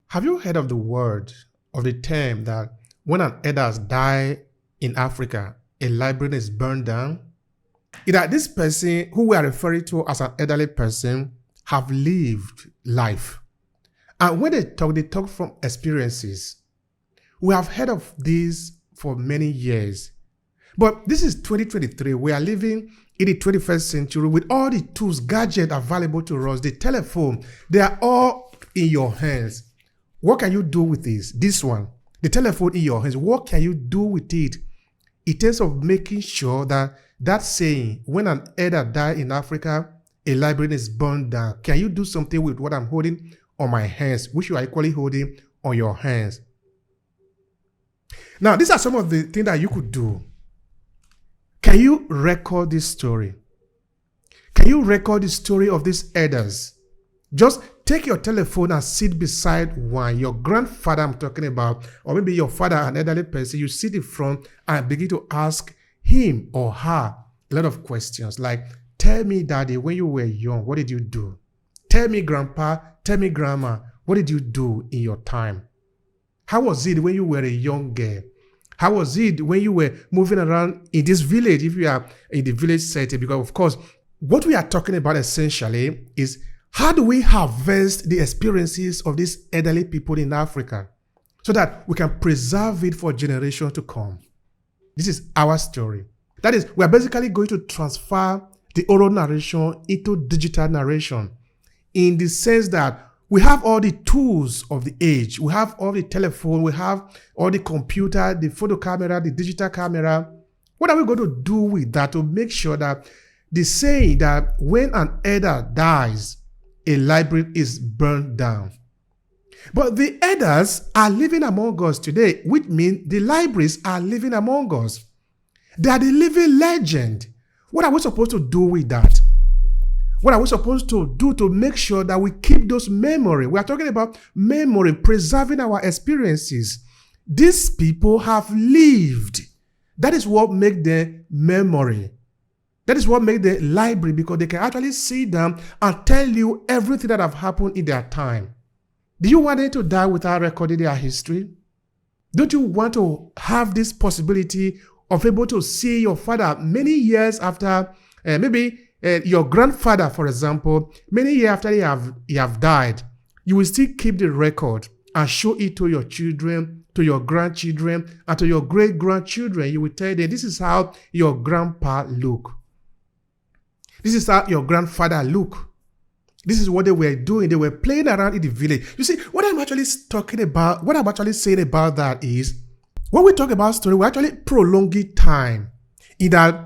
Have you heard of the word, of the term that when an elder dies in Africa, a library is burned down? That this person who we are referring to as an elderly person have lived life. And when they talk from experiences. We have heard of this for many years. But this is 2023. We are living in the 21st century with all the tools, gadgets available to us, the telephone, they are all in your hands. What can you do with this? This one, the telephone in your hands, what can you do with it in terms of making sure that saying, when an elder died in Africa, a library is burned down? Can you do something with what I'm holding on my hands, which you are equally holding on your hands? Now, these are some of the things that you could do. Can you record this story? Can you record the story of these elders? Just take your telephone and sit beside one, your grandfather I'm talking about, or maybe your father, an elderly person. You sit in front and begin to ask him or her a lot of questions like, tell me, daddy, when you were young, what did you do? Tell me, grandpa, tell me, grandma, what did you do in your time? How was it when you were a young girl? How was it when you were moving around in this village, if you are in the village setting? Because, of course, what we are talking about essentially is how do we harvest the experiences of these elderly people in Africa so that we can preserve it for generations to come? This is our story. That is, we are basically going to transfer the oral narration into digital narration in the sense that we have all the tools of the age. We have all the telephone. We have all the computer, the photo camera, the digital camera. What are we going to do with that to make sure that the saying that when an elder dies, a library is burned down? But the elders are living among us today, which means the libraries are living among us. They are the living legend. What are we supposed to do with that? What are we supposed to do to make sure that we keep those memories? We are talking about memory, preserving our experiences. These people have lived. That is what makes the memory. That is what makes the library, because they can actually sit down and tell you everything that have happened in their time. Do you want them to die without recording their history? Don't you want to have this possibility of able to see your father many years after, maybe your grandfather, for example, many years after he have died, you will still keep the record and show it to your children, to your grandchildren, and to your great-grandchildren. You will tell them, this is how your grandpa look. This is how your grandfather look. This is what they were doing. They were playing around in the village. You see, what I'm actually talking about, what I'm actually saying about that is, when we talk about story, we're actually prolonging time. In that,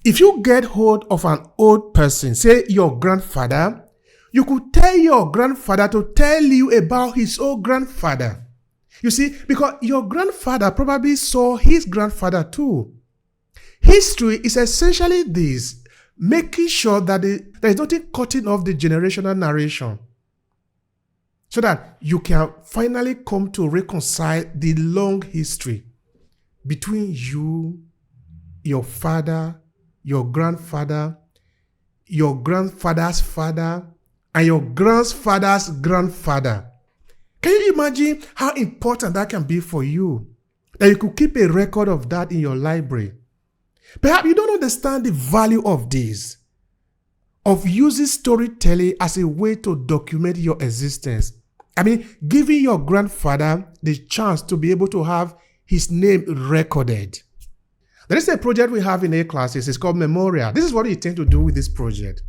if you get hold of an old person, say your grandfather, you could tell your grandfather to tell you about his old grandfather. You see, because your grandfather probably saw his grandfather too. History is essentially this, making sure that there is nothing cutting off the generational narration, so that you can finally come to reconcile the long history between you, your father, your grandfather, your grandfather's father, and your grandfather's grandfather. Can you imagine how important that can be for you? That you could keep a record of that in your library. Perhaps you don't understand the value of this, of using storytelling as a way to document your existence. I mean, giving your grandfather the chance to be able to have his name recorded. There is a project we have in A classes. It's called Memorial. This is what we intend to do with this project.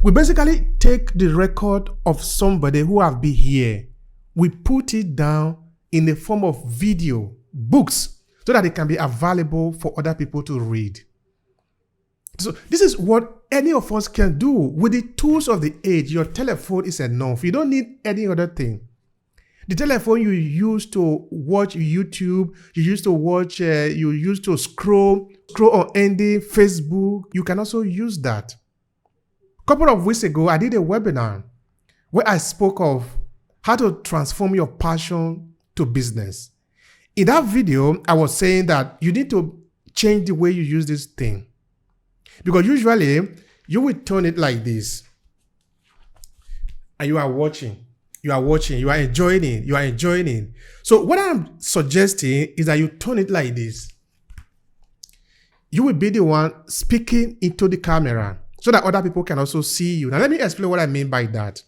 We basically take the record of somebody who have been here. We put it down in the form of video, books, so that it can be available for other people to read. So this is what any of us can do with the tools of the age. Your telephone is enough. You don't need any other thing. The telephone you use to watch YouTube, you use to scroll on any Facebook, you can also use that. A couple of weeks ago, I did a webinar where I spoke of how to transform your passion to business. In that video, I was saying that you need to change the way you use this thing. Because usually, you will turn it like this, and you are watching. You are watching, you are enjoying it, you are enjoying it. So what I'm suggesting is that you turn it like this. You will be the one speaking into the camera so that other people can also see you. Now, let me explain what I mean by that.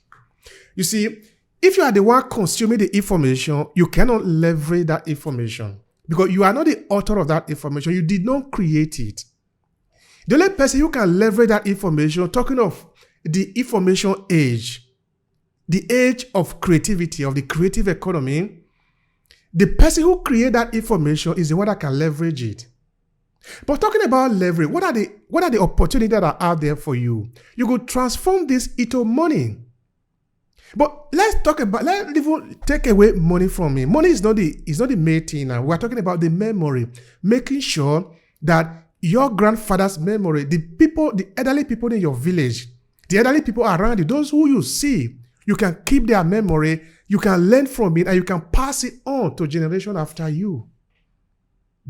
You see, if you are the one consuming the information, you cannot leverage that information because you are not the author of that information. You did not create it. The only person who can leverage that information, talking of the information age, the age of creativity, of the creative economy, the person who created that information is the one that can leverage it. But talking about leverage, what are the opportunities that are out there for you? You could transform this into money. But let's even take away money from me. Money is not the main thing now. We're talking about the memory, making sure that your grandfather's memory, the elderly people in your village, the elderly people around you, those who you see, you can keep their memory, you can learn from it, and you can pass it on to generation after you.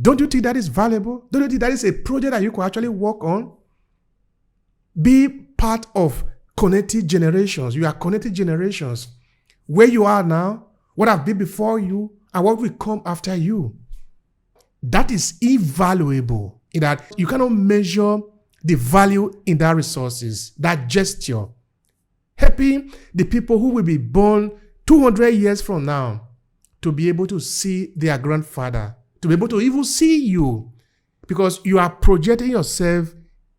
Don't you think that is valuable? Don't you think that is a project that you can actually work on? Be part of connected generations. You are connected generations. Where you are now, what have been before you, and what will come after you. That is invaluable in that you cannot measure the value in that resources, that gesture. Helping the people who will be born 200 years from now to be able to see their grandfather, to be able to even see you, because you are projecting yourself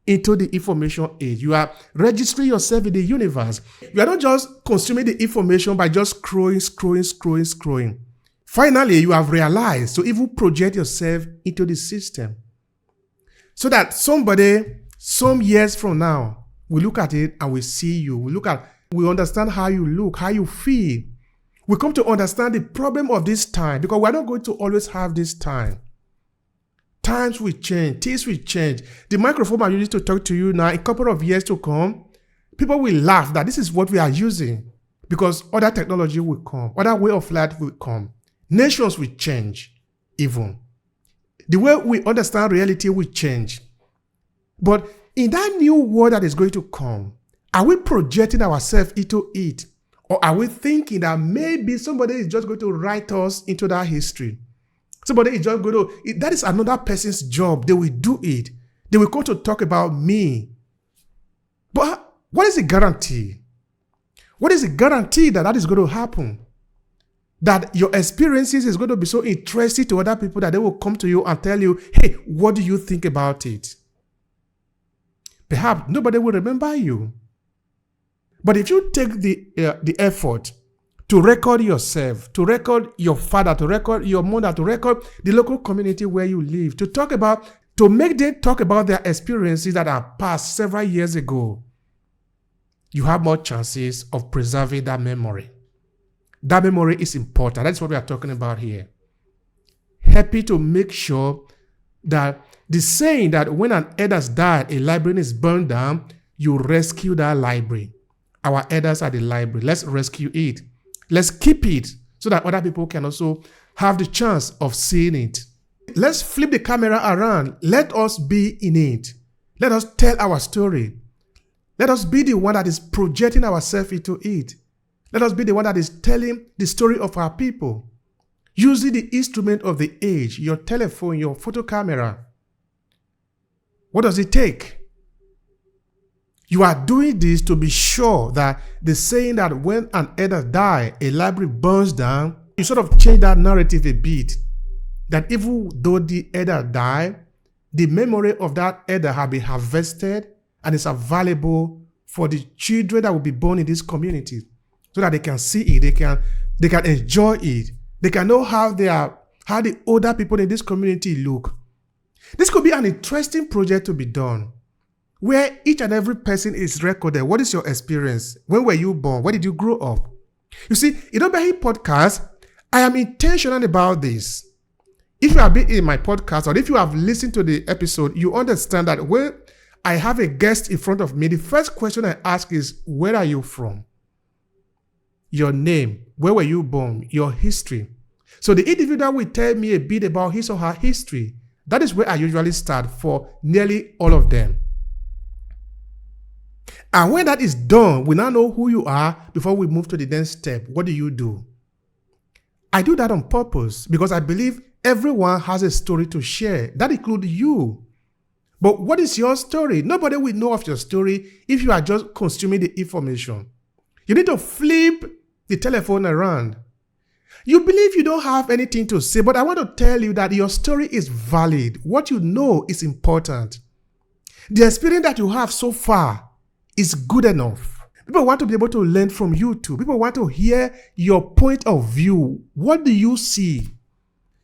into the information age. You are registering yourself in the universe. You are not just consuming the information by just scrolling. Finally, you have realized to even project yourself into the system so that somebody, some years from now, will look at it and will see you. We understand how you look, how you feel. We come to understand the problem of this time because we're not going to always have this time. Times will change, things will change. The microphone I'm using to talk to you now, in a couple of years to come, people will laugh that this is what we are using because other technology will come, other way of life will come. Nations will change even. The way we understand reality will change. But in that new world that is going to come, are we projecting ourselves into it? Or are we thinking that maybe somebody is just going to write us into that history? Somebody is just going to, that is another person's job. They will do it. They will come to talk about me. But what is the guarantee? What is the guarantee that that is going to happen? That your experiences is going to be so interesting to other people that they will come to you and tell you, hey, what do you think about it? Perhaps nobody will remember you. But if you take the effort to record yourself, to record your father, to record your mother, to record the local community where you live, to make them talk about their experiences that are past several years ago, you have more chances of preserving that memory. That memory is important. That's what we are talking about here. Happy to make sure that the saying that when an elder's died, a library is burned down, you rescue that library. Our elders are the library. Let's rescue it. Let's keep it so that other people can also have the chance of seeing it. Let's flip the camera around. Let us be in it. Let us tell our story. Let us be the one that is projecting ourselves into it. Let us be the one that is telling the story of our people. Using the instrument of the age, your telephone, your photo camera. What does it take? You are doing this to be sure that the saying that when an elder dies, a library burns down, you sort of change that narrative a bit. That even though the elder died, the memory of that elder has been harvested and is available for the children that will be born in this community so that they can see it, they can enjoy it, they can know how the older people in this community look. This could be an interesting project to be done, where each and every person is recorded. What is your experience? When were you born? Where did you grow up? You see, in Obehi podcast, I am intentional about this. If you have been in my podcast or if you have listened to the episode, you understand that when I have a guest in front of me, the first question I ask is, where are you from? Your name, where were you born, your history. So the individual will tell me a bit about his or her history. That is where I usually start for nearly all of them. And when that is done, we now know who you are before we move to the next step. What do? I do that on purpose because I believe everyone has a story to share. That includes you. But what is your story? Nobody will know of your story if you are just consuming the information. You need to flip the telephone around. You believe you don't have anything to say, but I want to tell you that your story is valid. What you know is important. The experience that you have so far is good enough. People want to be able to learn from you too. People want to hear your point of view. What do you see?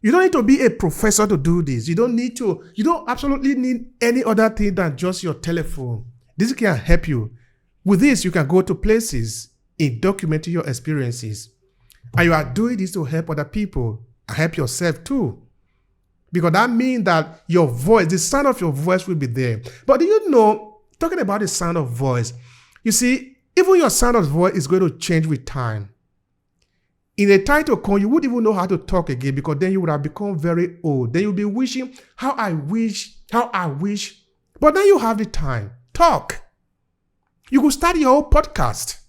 You don't need to be a professor to do this. You don't absolutely need any other thing than just your telephone. This can help you. With this, you can go to places in documenting your experiences. And you are doing this to help other people and help yourself too. Because that means that your voice, the sound of your voice will be there. But do you know, talking about the sound of voice, you see, even your sound of voice is going to change with time. In a time to come, you wouldn't even know how to talk again because then you would have become very old. Then you'll be wishing, how I wish. But now you have the time. Talk. You could start your own podcast.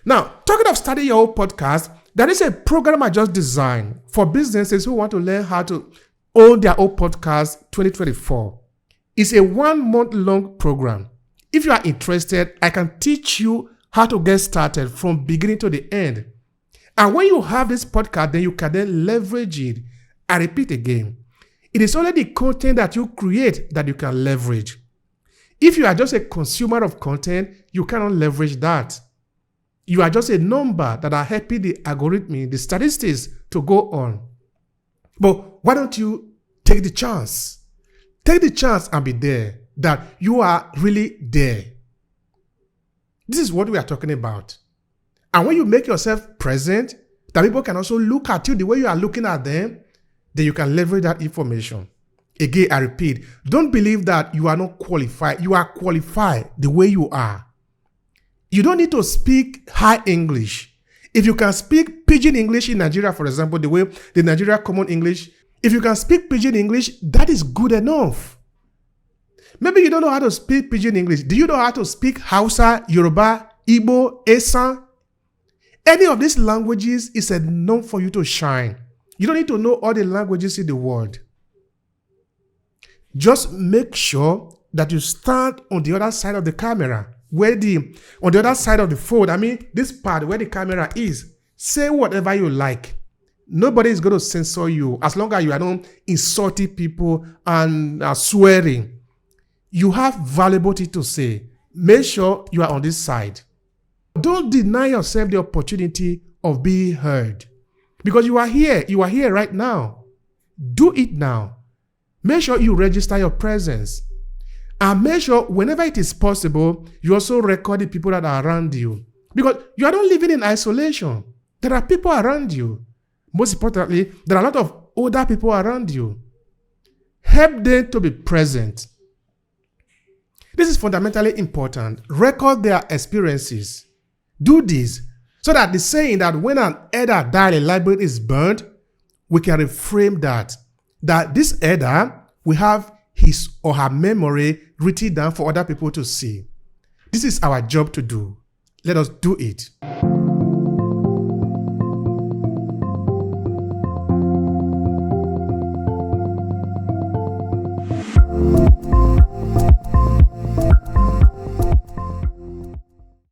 Now, talking of starting your own podcast, there is a program I just designed for businesses who want to learn how to own their own podcast 2024. It's a 1-month-long program. If you are interested, I can teach you how to get started from beginning to the end. And when you have this podcast, then you can then leverage it. I repeat again, it is only the content that you create that you can leverage. If you are just a consumer of content, you cannot leverage that. You are just a number that are helping the algorithm, the statistics to go on. But why don't you take the chance? Take the chance and be there, that you are really there. This is what we are talking about. And when you make yourself present, that people can also look at you the way you are looking at them, then you can leverage that information. Again, I repeat, don't believe that you are not qualified. You are qualified the way you are. You don't need to speak high English. If you can speak Pidgin English in Nigeria, for example, the way the Nigeria Common English, if you can speak Pidgin English, that is good enough. Maybe you don't know how to speak Pidgin English. Do you know how to speak Hausa, Yoruba, Igbo, Esan? Any of these languages is enough for you to shine. You don't need to know all the languages in the world. Just make sure that you stand on the other side of the camera, on the other side of the phone, this part where the camera is. Say whatever you like. Nobody is going to censor you as long as you are not insulting people and swearing. You have valuable things to say. Make sure you are on this side. Don't deny yourself the opportunity of being heard. Because you are here right now. Do it now. Make sure you register your presence. And make sure whenever it is possible, you also record the people that are around you. Because you are not living in isolation. There are people around you. Most importantly, there are a lot of older people around you. Help them to be present. This is fundamentally important. Record their experiences. Do this so that the saying that when an elder died, a library is burned, we can reframe that this elder will have his or her memory written down for other people to see. This is our job to do. Let us do it.